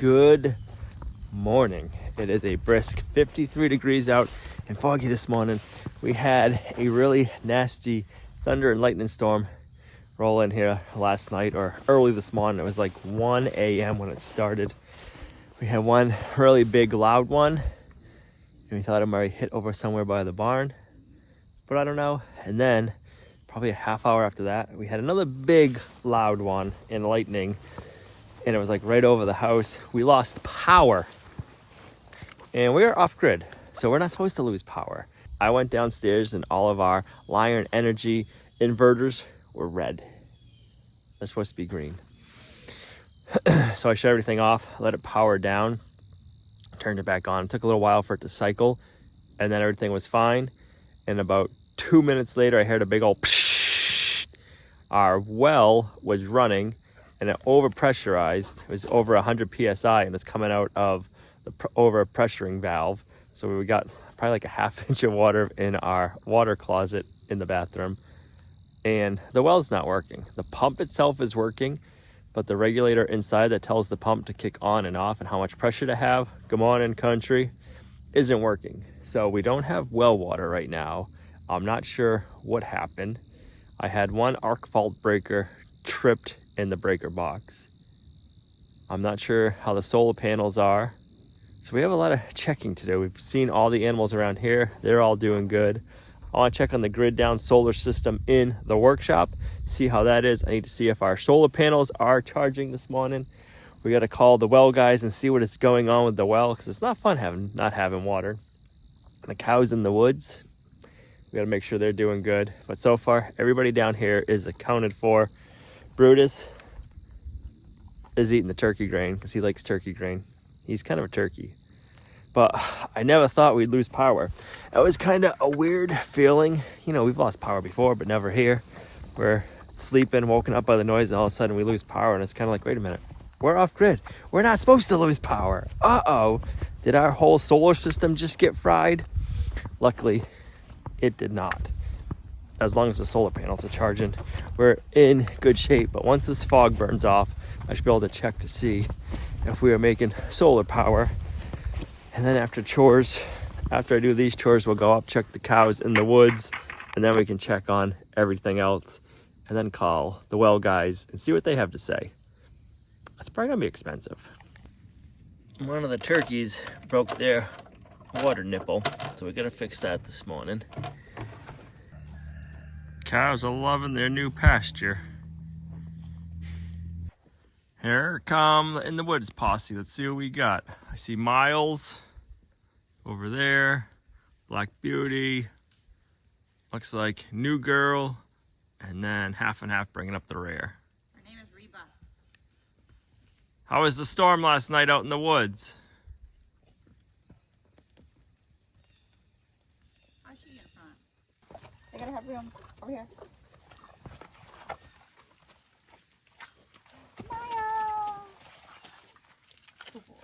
Good morning. It is a brisk 53 degrees out and foggy this morning. We had a really nasty thunder and lightning storm roll in here last night or early this morning. It was like 1 a.m. when it started. We had one really big loud one and we thought it might hit over somewhere by the barn, but I don't know. And then probably a half hour after that, we had another big loud one in lightning, and it was like right over the house. We lost power and we are off grid, so we're not supposed to lose power. I went downstairs and all of our Lion Energy inverters were red. They're supposed to be green. So I shut everything off, let it power down, turned it back on. It took a little while for it to cycle, and then everything was fine. And about 2 minutes later, I heard a big old psh. Our well was running and it overpressurized. It was over 100 psi and it's coming out of the overpressuring valve. So we got probably like a half inch of water in our water closet in the bathroom, and the well's not working. The pump itself is working, but the regulator inside that tells the pump to kick on and off and how much pressure to have, come on in country, isn't working. So we don't have well water right now. I'm not sure what happened. I had one arc fault breaker tripped in the breaker box. I'm not sure how the solar panels are. So we have a lot of checking to do. We've seen all the animals around here. They're all doing good. I want to check on the grid down solar system in the workshop, see how that is. I need to see if our solar panels are charging this morning. We got to call the well guys and see what is going on with the well, because it's not fun not having water. The cows in the woods, we got to make sure they're doing good. But so far, everybody down here is accounted for. Brutus is eating the turkey grain because he likes turkey grain. He's kind of a turkey. But I never thought we'd lose power. It was kind of a weird feeling. You know, we've lost power before, but never here. We're sleeping, woken up by the noise, and all of a sudden we lose power. And it's kind of like, wait a minute, we're off grid. We're not supposed to lose power. Uh-oh, did our whole solar system just get fried? Luckily, it did not. As long as the solar panels are charging, we're in good shape. But once this fog burns off, I should be able to check to see if we are making solar power. And then after I do these chores, we'll go up, check the cows in the woods, and then we can check on everything else and then call the well guys and see what they have to say. That's probably gonna be expensive. One of the turkeys broke their water nipple, so we gotta fix that this morning. Cows are loving their new pasture. Here come the In the Woods posse. Let's see what we got. I see Miles over there, Black Beauty, looks like New Girl, and then half and half bringing up the rear. Her name is Reba. How was the storm last night out in the woods? How's she in front? I gotta have room over here. Smile! Good boy.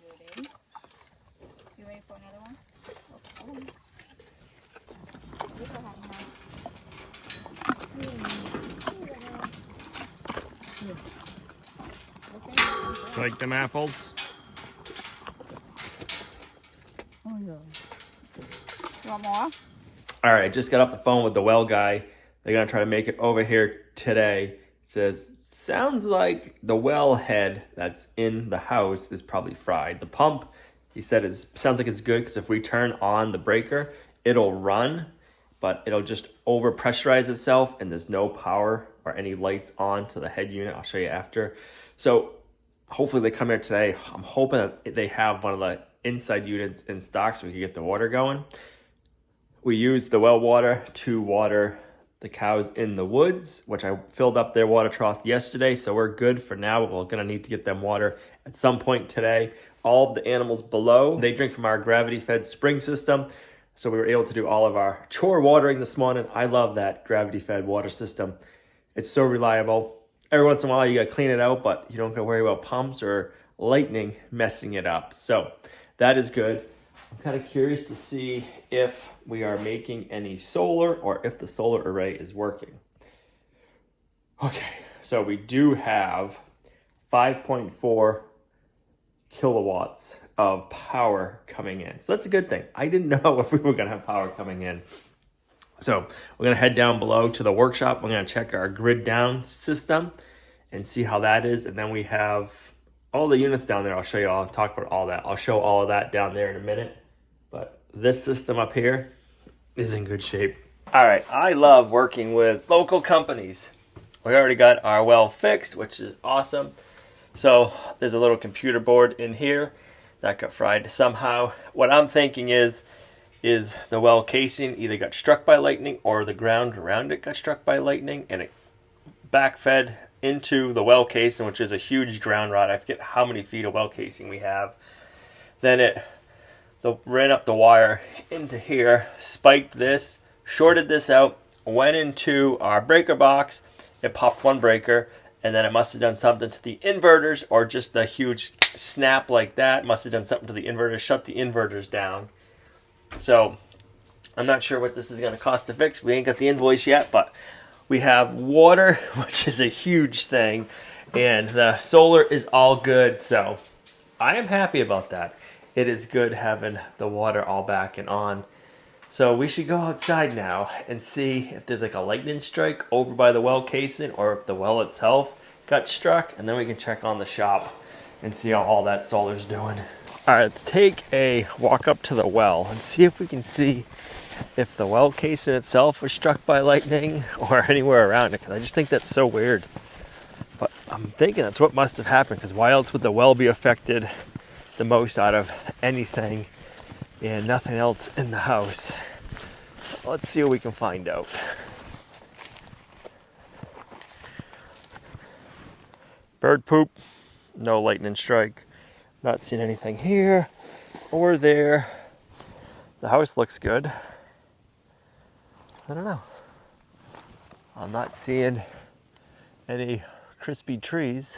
You ready? You ready for another one? Okay. Like them apples? Oh yeah. You want more? All right, just got off the phone with the well guy. They're gonna try to make it over here today. It says, sounds like the well head that's in the house is probably fried. The pump, he said, sounds like it's good because if we turn on the breaker, it'll run, but it'll just over pressurize itself and there's no power or any lights on to the head unit. I'll show you after. So hopefully they come here today. I'm hoping that they have one of the inside units in stock so we can get the water going. We use the well water to water the cows in the woods, which I filled up their water trough yesterday, so we're good for now, but we're gonna need to get them water at some point today. All of the animals below, they drink from our gravity-fed spring system, so we were able to do all of our chore watering this morning. I love that gravity-fed water system. It's so reliable. Every once in a while you gotta clean it out, but you don't gotta worry about pumps or lightning messing it up. So that is good. I'm kind of curious to see if we are making any solar or if the solar array is working. Okay, so we do have 5.4 kilowatts of power coming in. So that's a good thing. I didn't know if we were gonna have power coming in. So we're gonna head down below to the workshop. We're gonna check our grid down system and see how that is. And then we have all the units down there. I'll show you all, talk about all that. I'll show all of that down there in a minute. But this system up here is in good shape. All right, I love working with local companies. We already got our well fixed, which is awesome. So there's a little computer board in here that got fried somehow. What I'm thinking is the well casing either got struck by lightning or the ground around it got struck by lightning and it backfed into the well casing, which is a huge ground rod. I forget how many feet of well casing we have. Then it ran up the wire into here, spiked this, shorted this out, went into our breaker box. It popped one breaker, and then it must have done something to the inverters, or just the huge snap like that must have done something to the inverters, shut the inverters down. So I'm not sure what this is going to cost to fix. We ain't got the invoice yet, but we have water, which is a huge thing, and the solar is all good. So I am happy about that. It is good having the water all back and on. So we should go outside now and see if there's like a lightning strike over by the well casing or if the well itself got struck, and then we can check on the shop and see how all that solar's doing. All right, let's take a walk up to the well and see if we can see if the well casing itself was struck by lightning or anywhere around it, because I just think that's so weird. But I'm thinking that's what must have happened, because why else would the well be affected the most out of anything and nothing else in the house? Let's see what we can find out. Bird poop, no lightning strike. Not seeing anything here or there. The house looks good. I don't know. I'm not seeing any crispy trees.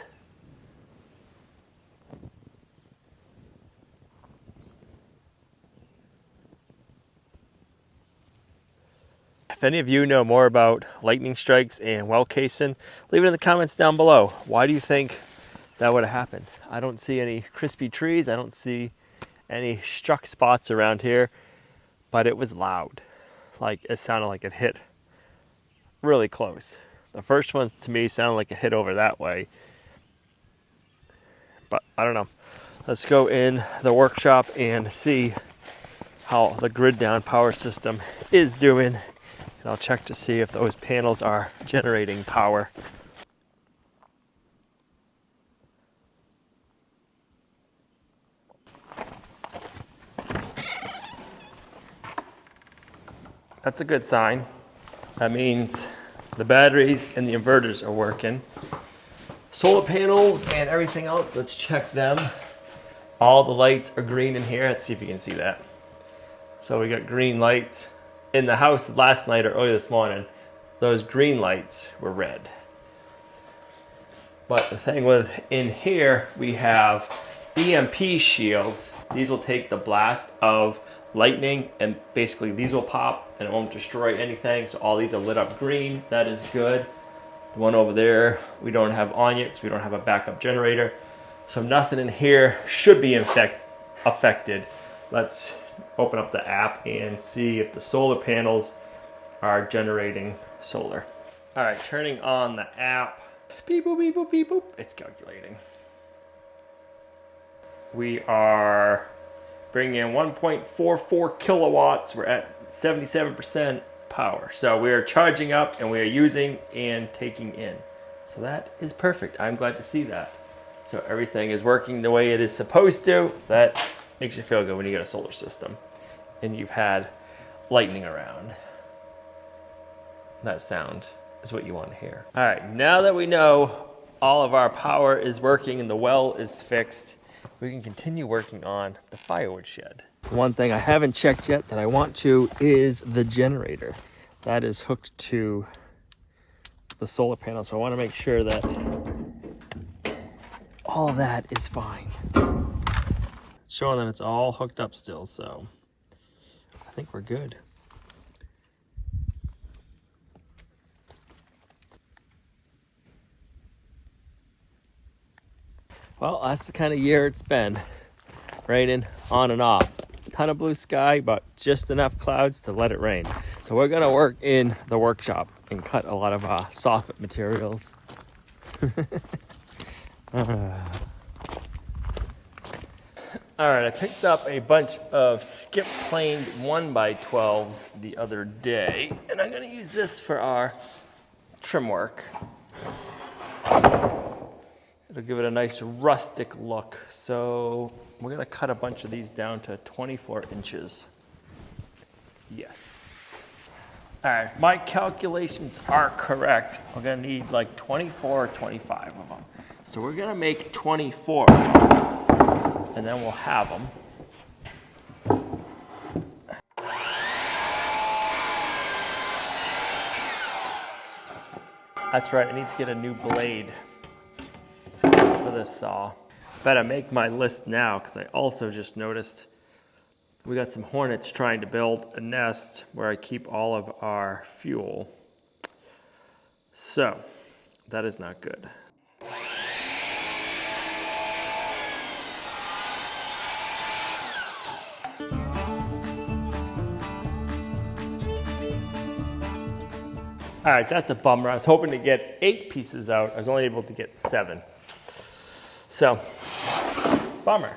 If any of you know more about lightning strikes and well casing, leave it in the comments down below. Why do you think that would have happened? I don't see any crispy trees. I don't see any struck spots around here, but it was loud. Like it sounded like it hit really close. The first one to me sounded like it hit over that way, but I don't know. Let's go in the workshop and see how the grid down power system is doing. And I'll check to see if those panels are generating power. That's a good sign. That means the batteries and the inverters are working. Solar panels and everything else, let's check them. All the lights are green in here. Let's see if you can see that. So we got green lights. In the house last night or early this morning, those green lights were red. But the thing with in here, we have EMP shields. These will take the blast of lightning and basically these will pop and it won't destroy anything. So all these are lit up green. That is good. The one over there, we don't have on yet because we don't have a backup generator. So nothing in here should be affected. Let's open up the app and see if the solar panels are generating solar. All right, turning on the app. Beep boop, beep boop, beep boop. It's calculating. We are bringing in 1.44 kilowatts. We're at 77% power. So we are charging up and we are using and taking in. So that is perfect. I'm glad to see that. So everything is working the way it is supposed to. That makes you feel good when you get a solar system and you've had lightning around. That sound is what you want to hear. All right, now that we know all of our power is working and the well is fixed, we can continue working on the firewood shed. One thing I haven't checked yet that I want to is the generator. That is hooked to the solar panel, so I want to make sure that all of that is fine. It's showing that it's all hooked up still, so I think we're good. Well, that's the kind of year it's been. Raining on and off. Ton of blue sky, but just enough clouds to let it rain. So we're gonna work in the workshop and cut a lot of soffit materials. All right, I picked up a bunch of skip planed 1x12s the other day, and I'm gonna use this for our trim work. It'll give it a nice rustic look. So we're gonna cut a bunch of these down to 24 inches. Yes. All right, if my calculations are correct, we're gonna need like 24 or 25 of them. So we're gonna make 24, and then we'll have them. That's right, I need to get a new blade for this saw. Better make my list now, because I also just noticed we got some hornets trying to build a nest where I keep all of our fuel. So that is not good. All right, that's a bummer. I was hoping to get 8 pieces out. I was only able to get 7. So, bummer.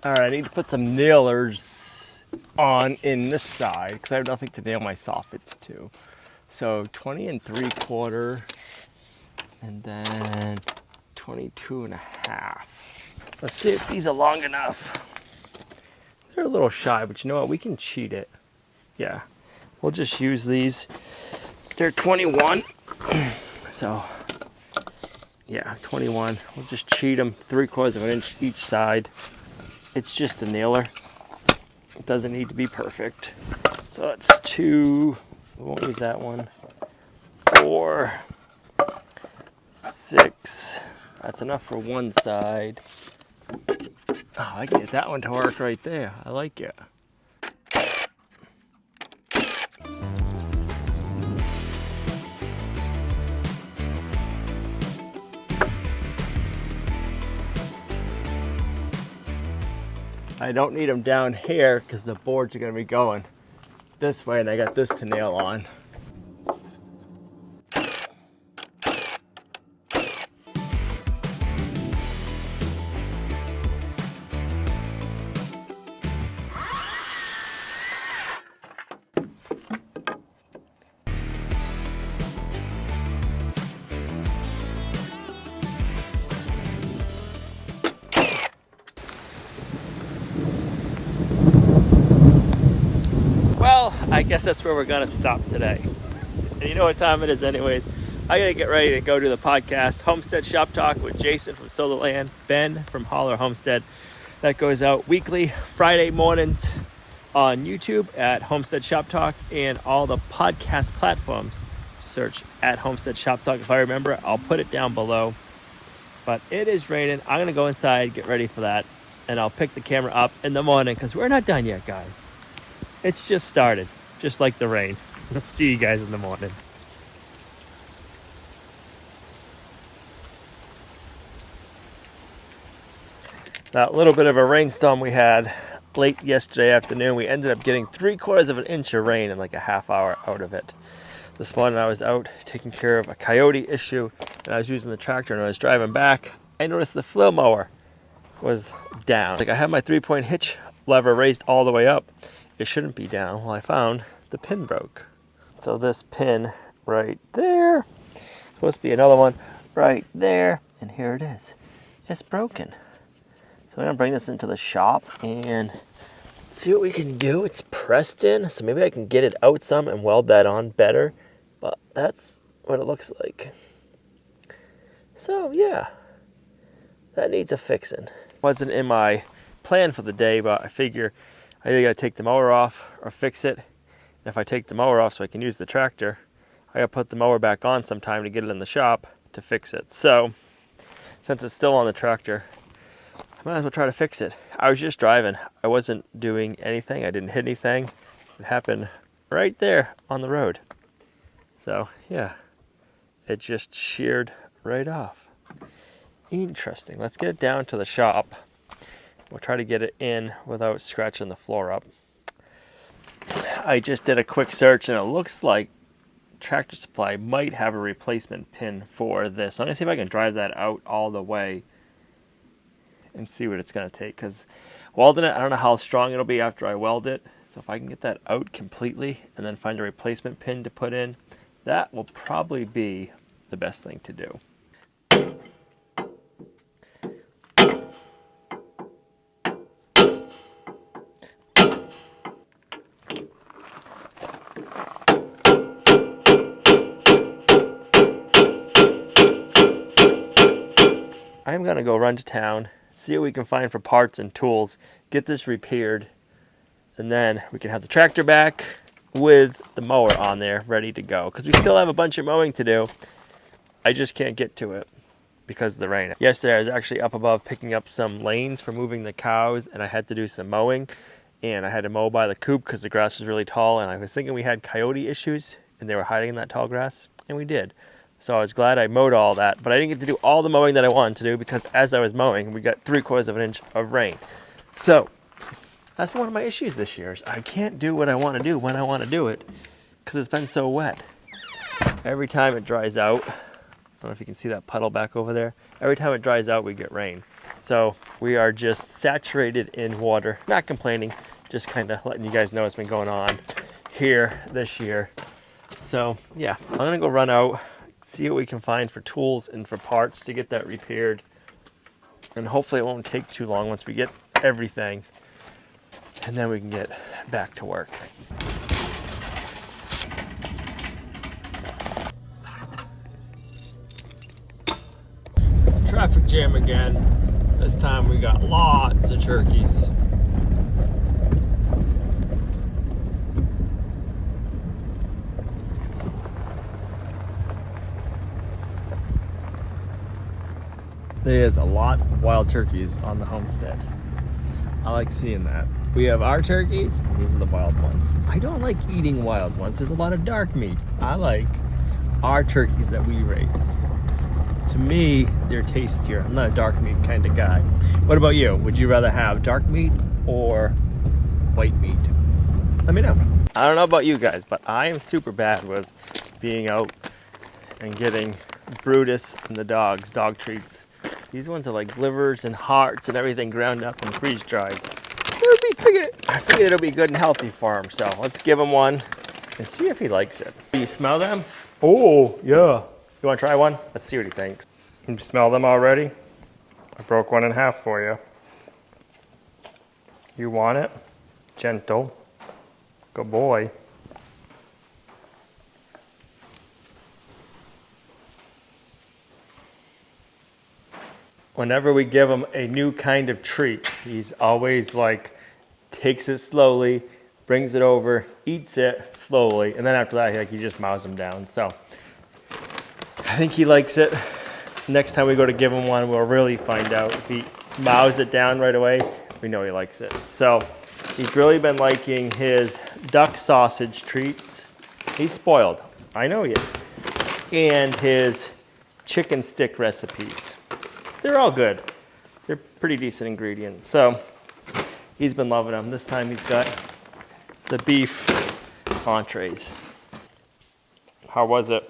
All right, I need to put some nailers on in this side because I have nothing to nail my soffits to. So 20 3/4 and then 22 1/2. Let's see if these are long enough. They're a little shy, but you know what? We can cheat it. Yeah, we'll just use these. They're 21. So yeah, 21. We'll just cheat them 3/4 of an inch each side. It's just a nailer. It doesn't need to be perfect. So that's 2, we won't use that one. 4, 6, that's enough for one side. Oh, I can get that one to work right there. I like it. I don't need them down here because the boards are going to be going this way, and I got this to nail on. Well, I guess that's where we're gonna stop today. And you know what time it is anyways. I gotta get ready to go to the podcast, Homestead Shop Talk with Jason from Solar Land, Ben from Holler Homestead. That goes out weekly, Friday mornings on YouTube at Homestead Shop Talk and all the podcast platforms. Search at Homestead Shop Talk. If I remember it, I'll put it down below. But it is raining. I'm gonna go inside, get ready for that. And I'll pick the camera up in the morning because we're not done yet, guys. It's just started, just like the rain. I'll see you guys in the morning. That little bit of a rainstorm we had late yesterday afternoon, we ended up getting 3/4 of an inch of rain in like a half hour out of it. This morning I was out taking care of a coyote issue, and I was using the tractor, and when I was driving back, I noticed the flow mower was down. Like I had my 3-point hitch lever raised all the way up. It shouldn't be down. Well, I found the pin broke. So this pin right there, supposed to be another one right there, and here it is. It's broken. So I'm gonna bring this into the shop and see what we can do. It's pressed in, so maybe I can get it out some and weld that on better. But that's what it looks like. So yeah, that needs a fixing. Wasn't in my plan for the day, but I figure I either gotta take the mower off or fix it. And if I take the mower off so I can use the tractor, I gotta put the mower back on sometime to get it in the shop to fix it. So since it's still on the tractor, I might as well try to fix it. I was just driving. I wasn't doing anything. I didn't hit anything. It happened right there on the road. So yeah, it just sheared right off. Interesting. Let's get it down to the shop. We'll try to get it in without scratching the floor up. I just did a quick search and it looks like Tractor Supply might have a replacement pin for this. I'm gonna see if I can drive that out all the way and see what it's gonna take, because welding it, I don't know how strong it'll be after I weld it. So if I can get that out completely and then find a replacement pin to put in, that will probably be the best thing to do. I'm gonna go run to town, see what we can find for parts and tools, get this repaired, and then we can have the tractor back with the mower on there ready to go, because we still have a bunch of mowing to do. I just can't get to it because of the rain. Yesterday I was actually up above picking up some lanes for moving the cows, and I had to do some mowing, and I had to mow by the coop because the grass was really tall, and I was thinking we had coyote issues and they were hiding in that tall grass, and we did. So I was glad I mowed all that, but I didn't get to do all the mowing that I wanted to do because as I was mowing, we got 3/4 of an inch of rain. So that's one of my issues this year, is I can't do what I want to do when I want to do it because it's been so wet. Every time it dries out, I don't know if you can see that puddle back over there. Every time it dries out, we get rain. So we are just saturated in water. Not complaining, just kind of letting you guys know what's been going on here this year. So yeah, I'm gonna go run out, see what we can find for tools and for parts to get that repaired. And hopefully it won't take too long once we get everything. And then we can get back to work. Traffic jam again. This time we got lots of turkeys. There's a lot of wild turkeys on the homestead. I like seeing that. We have our turkeys, and these are the wild ones. I don't like eating wild ones. There's a lot of dark meat. I like our turkeys that we raise. To me, they're tastier. I'm not a dark meat kind of guy. What about you? Would you rather have dark meat or white meat? Let me know. I don't know about you guys, but I am super bad with being out and getting Brutus and the dogs dog treats. These ones are like livers and hearts and everything ground up and freeze dried. I figured it'll be good and healthy for him, so let's give him one and see if he likes it. Do you smell them? Oh, yeah. You want to try one? Let's see what he thinks. You smell them already? I broke one in half for you. You want it? Gentle. Good boy. Whenever we give him a new kind of treat, he's always like, takes it slowly, brings it over, eats it slowly, and then after that, he just mows them down. So I think he likes it. Next time we go to give him one, we'll really find out. If he mows it down right away, we know he likes it. So he's really been liking his duck sausage treats. He's spoiled. I know he is. And his chicken stick recipes. They're all good. They're pretty decent ingredients. So he's been loving them. This time he's got the beef entrees. How was it?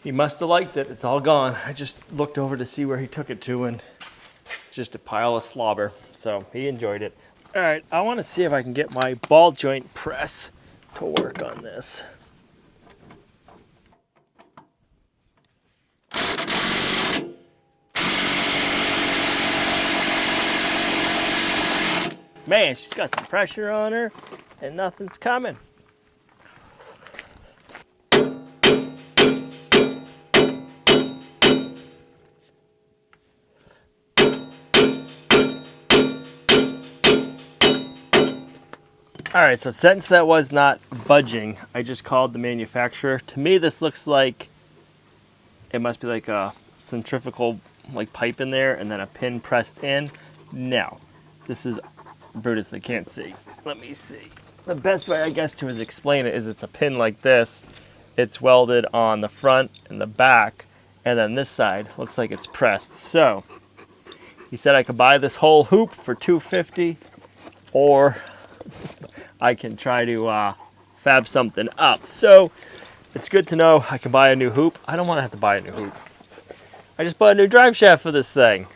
He must have liked it. It's all gone. I just looked over to see where he took it to, and just a pile of slobber. So he enjoyed it. All right, I want to see if I can get my ball joint press to work on this. Man, she's got some pressure on her and nothing's coming. All right, so since that was not budging, I just called the manufacturer. To me, this looks like it must be like a centrifugal like pipe in there and then a pin pressed in. No, this is Brutus, they can't see. Let me see. The best way, I guess, to explain it is it's a pin like this. It's welded on the front and the back, and then this side looks like it's pressed. So he said I could buy this whole hoop for $250, or I can try to fab something up. So it's good to know I can buy a new hoop. I don't want to have to buy a new hoop. I just bought a new drive shaft for this thing.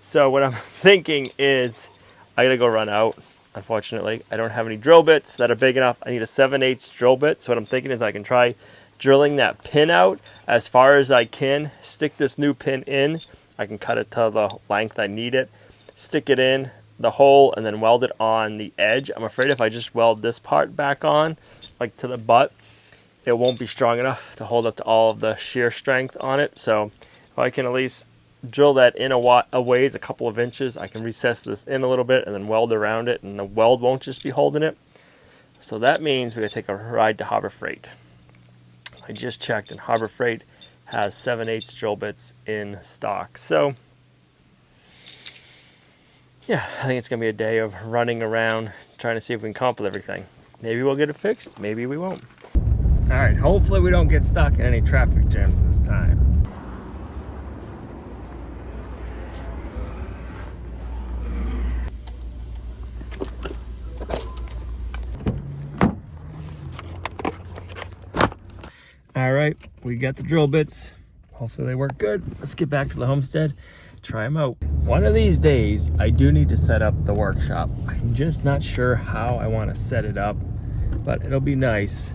So what I'm thinking is I gotta go run out. Unfortunately, I don't have any drill bits that are big enough. I need a 7/8 drill bit. So what I'm thinking is I can try drilling that pin out as far as I can, stick this new pin in. I can cut it to the length I need it, stick it in the hole, and then weld it on the edge. I'm afraid if I just weld this part back on, like to the butt, it won't be strong enough to hold up to all of the shear strength on it. So if I can at least drill that in a ways, a couple of inches, I can recess this in a little bit and then weld around it, and the weld won't just be holding it. So that means we're gonna take a ride to Harbor Freight. I just checked, and Harbor Freight has 7/8 drill bits in stock. So yeah, I think it's gonna be a day of running around trying to see if we can come up with everything. Maybe we'll get it fixed, maybe we won't. All right, hopefully we don't get stuck in any traffic jams this time. All right, we got the drill bits. Hopefully they work good. Let's get back to the homestead, try them out. One of these days, I do need to set up the workshop. I'm just not sure how I want to set it up, but it'll be nice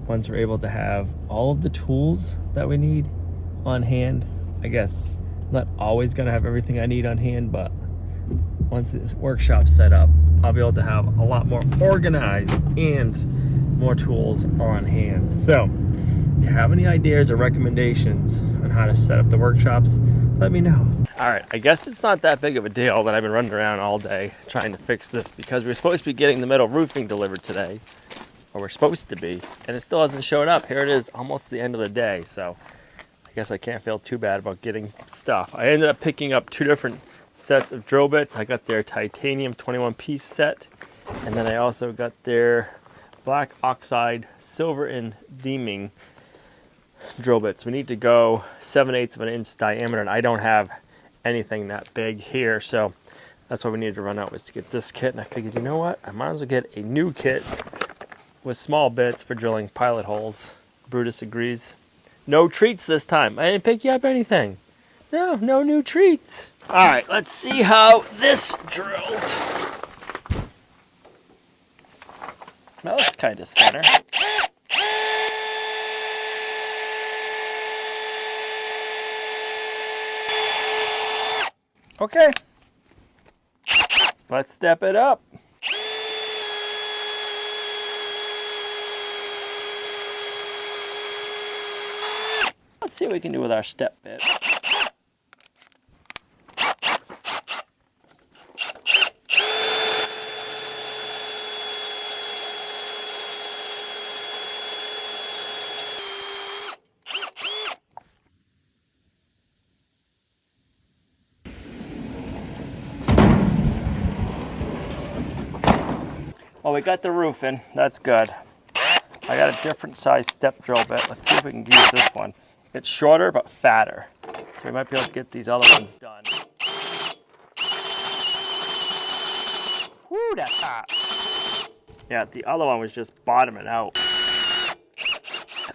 once we're able to have all of the tools that we need on hand. I guess I'm not always gonna have everything I need on hand, but once the workshop's set up, I'll be able to have a lot more organized and more tools on hand. So if you have any ideas or recommendations on how to set up the workshops, let me know. All right, I guess it's not that big of a deal that I've been running around all day trying to fix this, because we're supposed to be getting the metal roofing delivered today, or we're supposed to be, and it still hasn't showed up. Here it is, almost the end of the day, so I guess I can't feel too bad about getting stuff. I ended up picking up 2 different sets of drill bits. I got their titanium 21-piece set, and then I also got their black oxide silver and deeming drill bits. We need to go 7/8 of an inch diameter, and I don't have anything that big here, so that's why we needed to run out, was to get this kit. And I figured, you know what, I might as well get a new kit with small bits for drilling pilot holes. Brutus agrees. No treats this time. I didn't pick you up anything. No new treats. All right, let's see how this drills. Well, it's kind of center. Okay, let's step it up. Let's see what we can do with our step bit. Well, we got the roof in, that's good. I got a different size step drill bit. Let's see if we can use this one. It's shorter but fatter, so we might be able to get these other ones done. Woo, that's hot. Yeah, the other one was just bottoming out.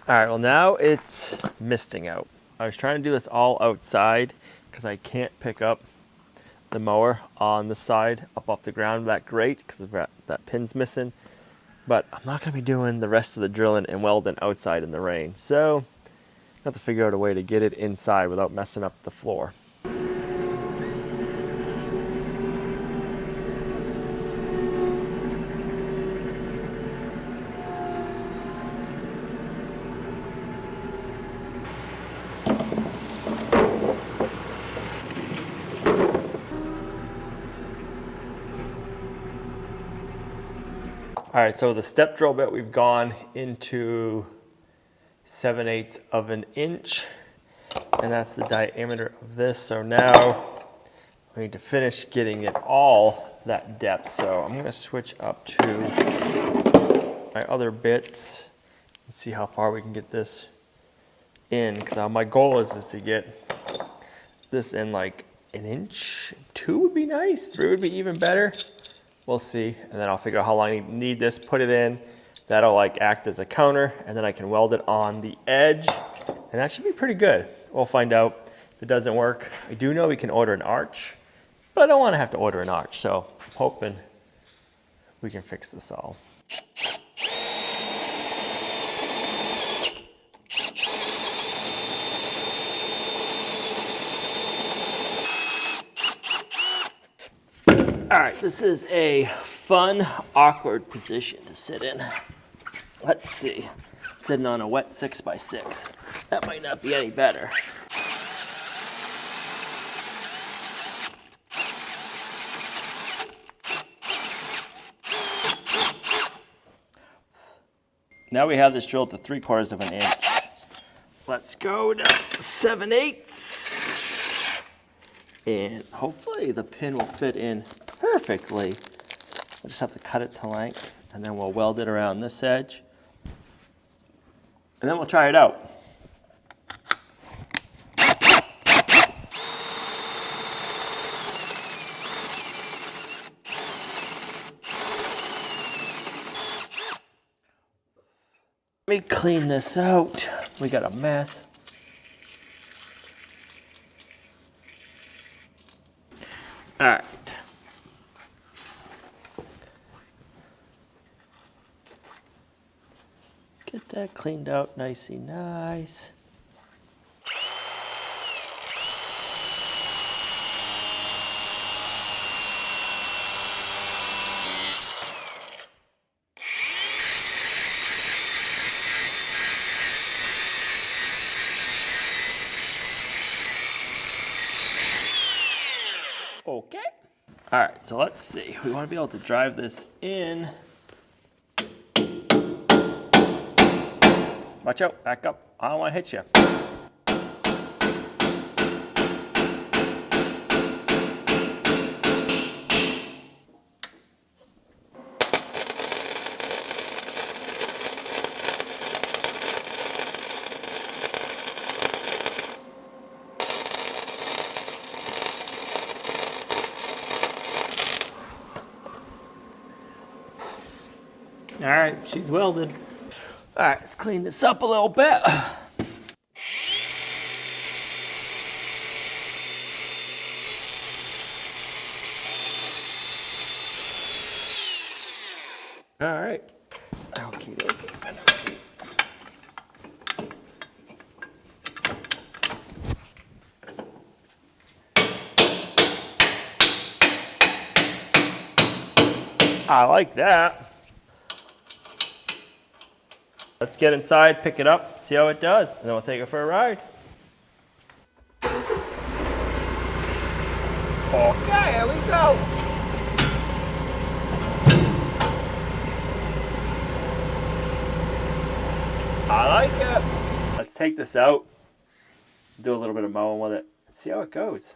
All right, well now it's misting out. I was trying to do this all outside because I can't pick up the mower on the side up off the ground that great because that pin's missing. But I'm not going to be doing the rest of the drilling and welding outside in the rain. So I have to figure out a way to get it inside without messing up the floor. All right, so the step drill bit, we've gone into 7/8 of an inch, and that's the diameter of this. So now we need to finish getting it all that depth. So I'm gonna switch up to my other bits and see how far we can get this in, because my goal is to get this in like an inch. 2 would be nice, 3 would be even better. We'll see, and then I'll figure out how long I need this, put it in. That'll like act as a counter, and then I can weld it on the edge, and that should be pretty good. We'll find out. If it doesn't work, I do know we can order an arch, but I don't want to have to order an arch, so I'm hoping we can fix this all. All right, this is a fun, awkward position to sit in. Let's see, sitting on a wet 6x6. That might not be any better. Now we have this drilled to 3/4 of an inch. Let's go to 7/8. And hopefully the pin will fit in perfectly. We'll just have to cut it to length, and then we'll weld it around this edge. And then we'll try it out. Let me clean this out. We got a mess. All right. Get that cleaned out nicey nice. Okay. All right, so let's see. We want to be able to drive this in. Watch out, back up. I don't want to hit you. All right, she's welded. All right, let's clean this up a little bit. All right. Okie dokie. I like that. Let's get inside, pick it up, see how it does, and then we'll take it for a ride. Okay, here we go. I like it. Let's take this out, do a little bit of mowing with it, and see how it goes.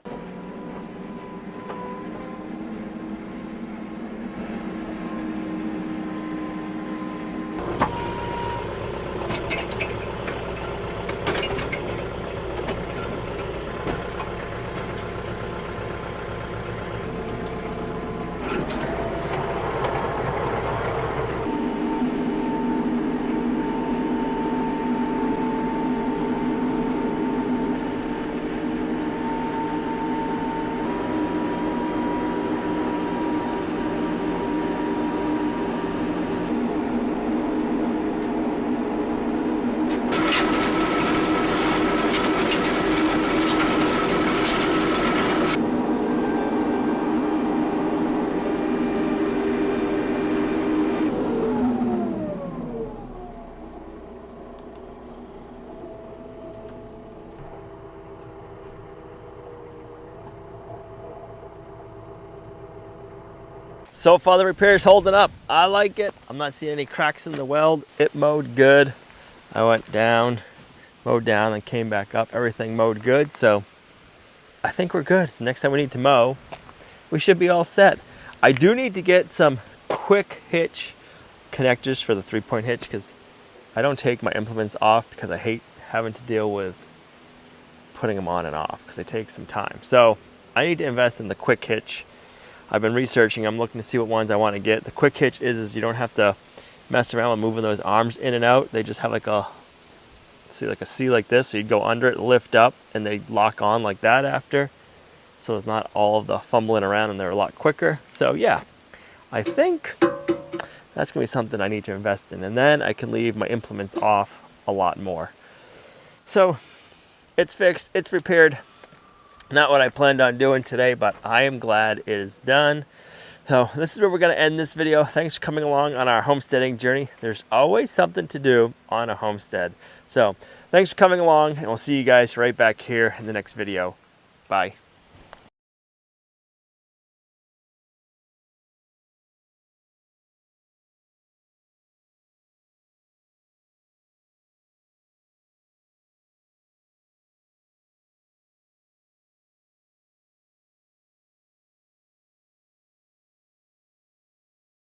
so far the repair is holding up. I like it. I'm not seeing any cracks in the weld. It mowed good. I went down, mowed down, and came back up. Everything mowed good, so I think we're good. So next time we need to mow, we should be all set. I do need to get some quick hitch connectors for the 3-point hitch because I don't take my implements off because I hate having to deal with putting them on and off because it takes some time. So I need to invest in the quick hitch. I've been researching. I'm looking to see what ones I want to get. The quick hitch is you don't have to mess around with moving those arms in and out. They just have like a C like this. So you'd go under it, lift up, and they lock on like that after. So it's not all of the fumbling around, and they're a lot quicker. So yeah, I think that's gonna be something I need to invest in. And then I can leave my implements off a lot more. So it's fixed, it's repaired. Not what I planned on doing today, but I am glad it is done. So this is where we're gonna end this video. Thanks for coming along on our homesteading journey. There's always something to do on a homestead. So thanks for coming along, and we'll see you guys right back here in the next video. Bye.